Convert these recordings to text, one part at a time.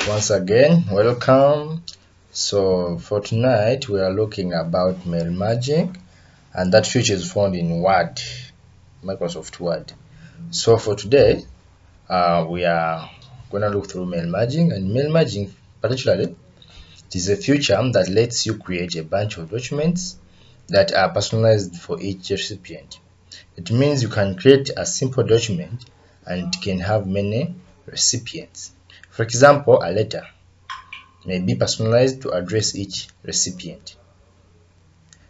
Once again, welcome. So for tonight we are looking about mail merging, and that feature is found in Word, Microsoft Word. So for today we are going to look through mail merging, and mail merging particularly it is a feature that lets you create a bunch of documents that are personalized for each recipient. It means you can create a simple document and it can have many recipients. For example, a letter may be personalized to address each recipient.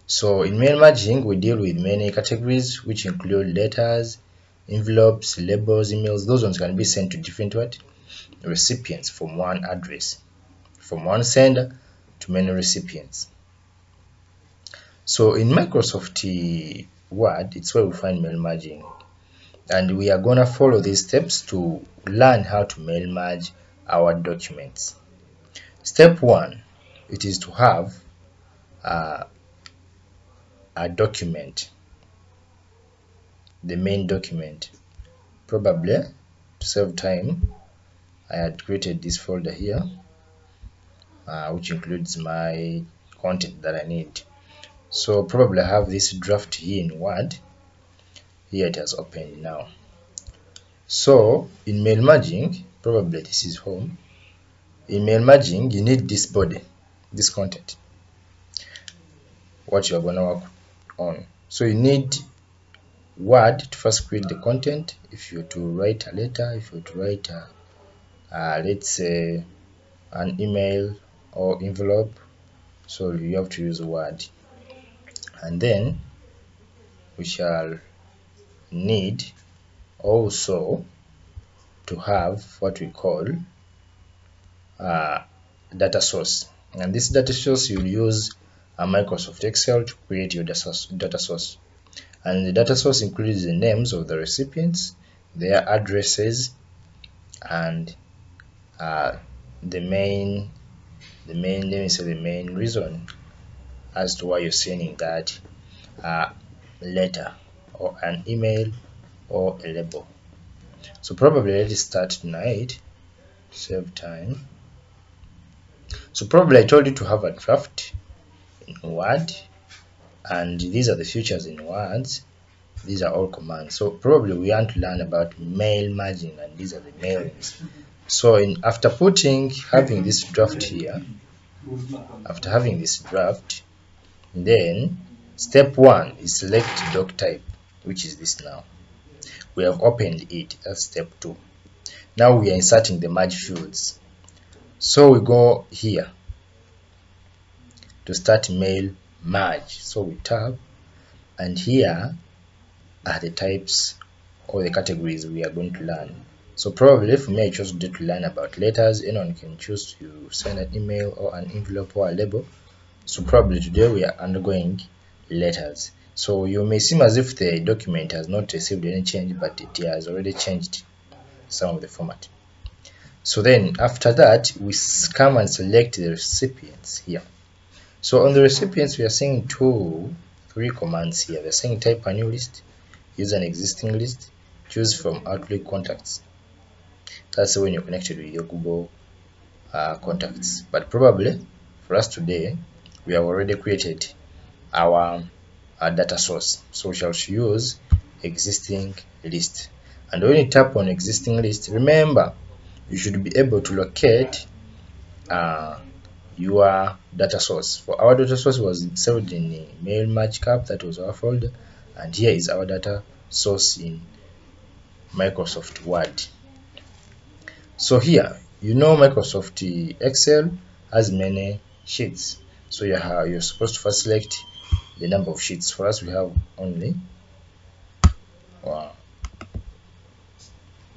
So in mail merging, we deal with many categories which include letters, envelopes, labels, emails. Those ones can be sent to different recipients from one address, from one sender to many recipients. So in Microsoft Word, it's where we find mail merging. And we are going to follow these steps to learn how to mail merge our documents. Step 1, it is to have a document, the main document. Probably to save time, I had created this folder here, which includes my content that I need. So probably I have this draft here in Word. Here it has opened now. So in mail merging, probably this is home. In mail merging, you need this body, this content, what you are going to work on. So you need Word to first create the content. If you're to write a letter, if you're to write let's say an email or envelope, so you have to use Word. And then we shall need also to have what we call data source, and this data source you'll use a Microsoft Excel to create your data source. And the data source includes the names of the recipients, their addresses, and the main reason as to why you're sending that letter or an email or a label. So probably let's start tonight, save time. So probably I told you to have a draft in Word, and these are the features in Words. These are all commands. So probably we want to learn about mail merging, and these are the mailings. So after having this draft here, after having this draft, then step 1 is select doc type, which is this now. We have opened it. That's step 2. Now we are inserting the merge fields. So we go here to start mail merge. So we tab, and here are the types or the categories we are going to learn. So probably for me, I chose to learn about letters. Anyone can choose to send an email or an envelope or a label. So probably today we are undergoing letters. So you may seem as if the document has not received any change, but it has already changed some of the format. So then after that, we come and select the recipients here. So on the recipients, we are seeing 3 commands here. We're saying type a new list, use an existing list, choose from Outlook contacts. That's when you're connected with your Google contacts. But probably for us today, we have already created our data source. So we shall use existing list. And when you tap on existing list, remember you should be able to locate your data source. For our data source was saved in the mail merge cap, that was our folder, and here is our data source in Microsoft Word. So here, Microsoft Excel has many sheets. So you're supposed to first select the number of sheets. For us, we have only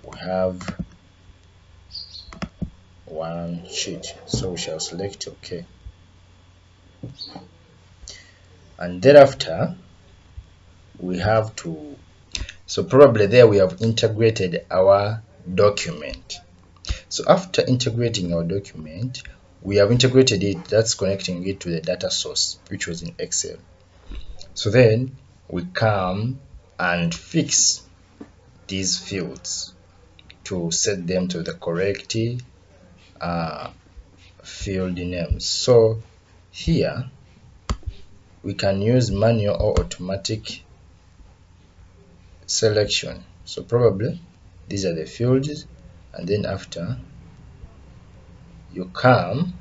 we have one sheet, so we shall select OK. And thereafter we have to, so probably there we have integrated our document. So after integrating our document, we have integrated it, that's connecting it to the data source, which was in Excel. So then we come and fix these fields to set them to the correct field names. So here we can use manual or automatic selection. So probably these are the fields, and then after you come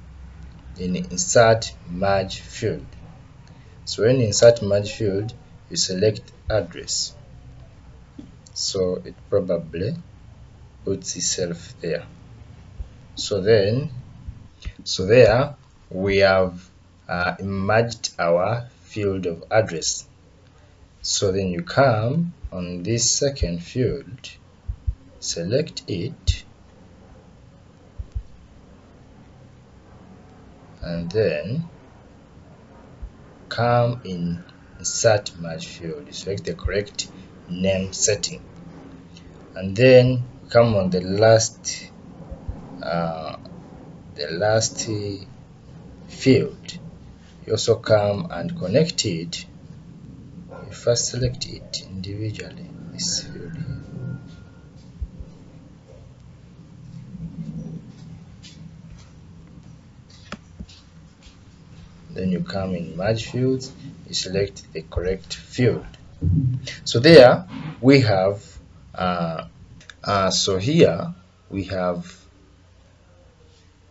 in insert merge field. So when you insert merge field, you select address, so it probably puts itself there. So then there we have merged our field of address. So then you come on this second field, select it, and then come in insert merge field, select the correct name setting, and then come on the last field. You also come and connect it. You first select it individually, this field here. Then you come in merge fields, you select the correct field. So there we have so here we have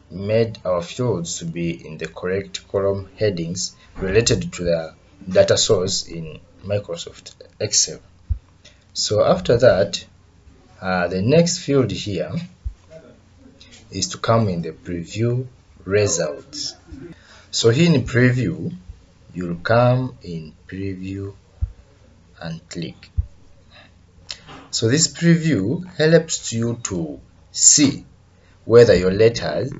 made our fields to be in the correct column headings related to the data source in Microsoft Excel. So after that, the next field here is to come in the preview results. So here in preview, you'll come in preview and click. So this preview helps you to see whether your letters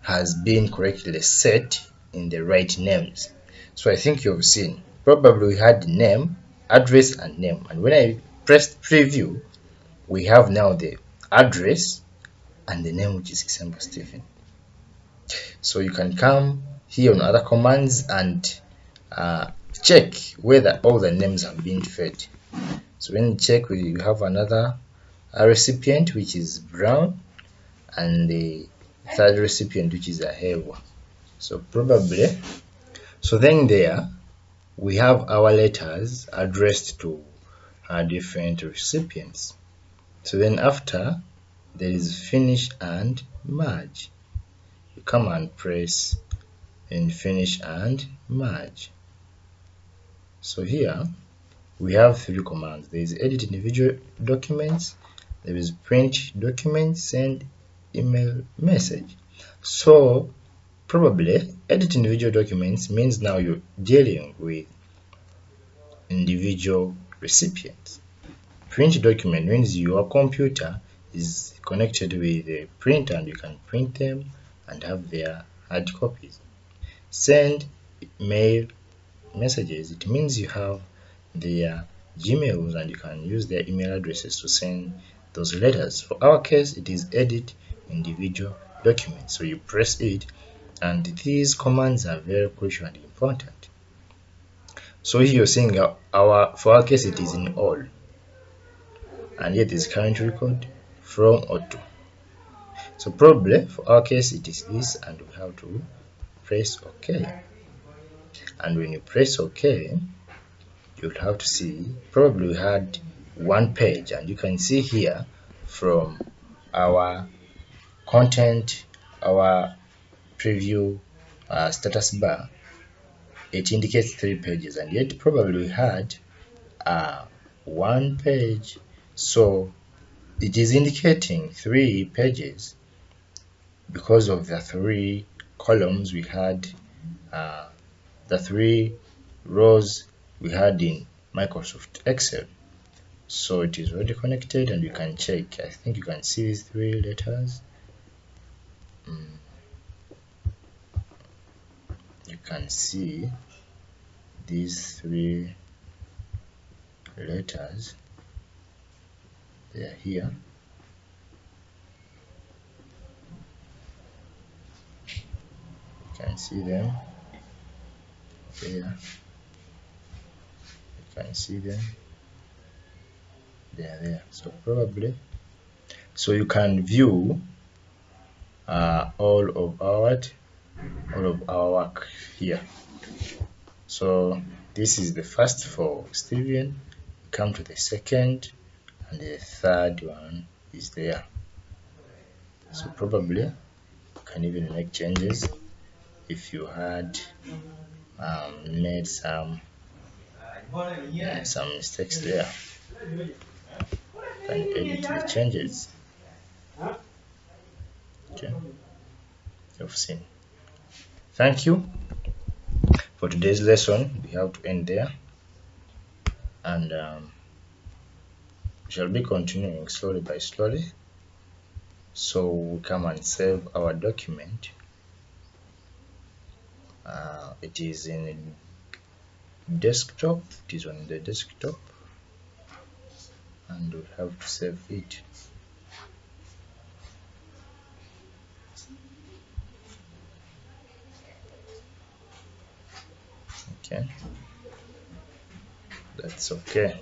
has been correctly set in the right names. So I think you've seen, probably we had name, address, and name, and when I pressed preview, we have now the address and the name, which is Kisembo Stephen. So you can come here on other commands and check whether all the names have been fed. So when you check, you have another recipient, which is Brown, and the third recipient, which is a Hewa. So probably, so then there we have our letters addressed to different recipients. So then after, there is finish and merge. You come and press in finish and merge. So here we have three commands. There is edit individual documents, there is print documents, send email message. So probably edit individual documents means now you're dealing with individual recipients. Print document means your computer is connected with a printer and you can print them and have their hard copies. Send mail messages, it means you have their Gmails and you can use their email addresses to send those letters. For our case, it is edit individual documents. So you press it, and these commands are very crucial and important. So here you're seeing for our case it is in all, and yet is current record from or to. So probably for our case it is this, and we have to press OK. And when you press OK, you'll have to see, probably we had one page, and you can see here from our content, our preview status bar, it indicates 3 pages, and yet probably we had one page. So it is indicating 3 pages because of the 3 columns we had, the 3 rows we had in Microsoft Excel. So it is already connected, and you can check. I think you can see these 3 letters. You can see these 3 letters. They are here. You can see them there. You can see them. They are there. So probably, so you can view all of our work here. So this is the first for Steven. Come to the second, and the third one is there. So probably you can even make changes if you had made some mistakes there. You can edit the changes. Okay, you've seen. Thank you for today's lesson. We have to end there, and we shall be continuing slowly by slowly. So we come and save our document. It is in desktop. It is on the desktop, and we have to save it. Okay, that's okay.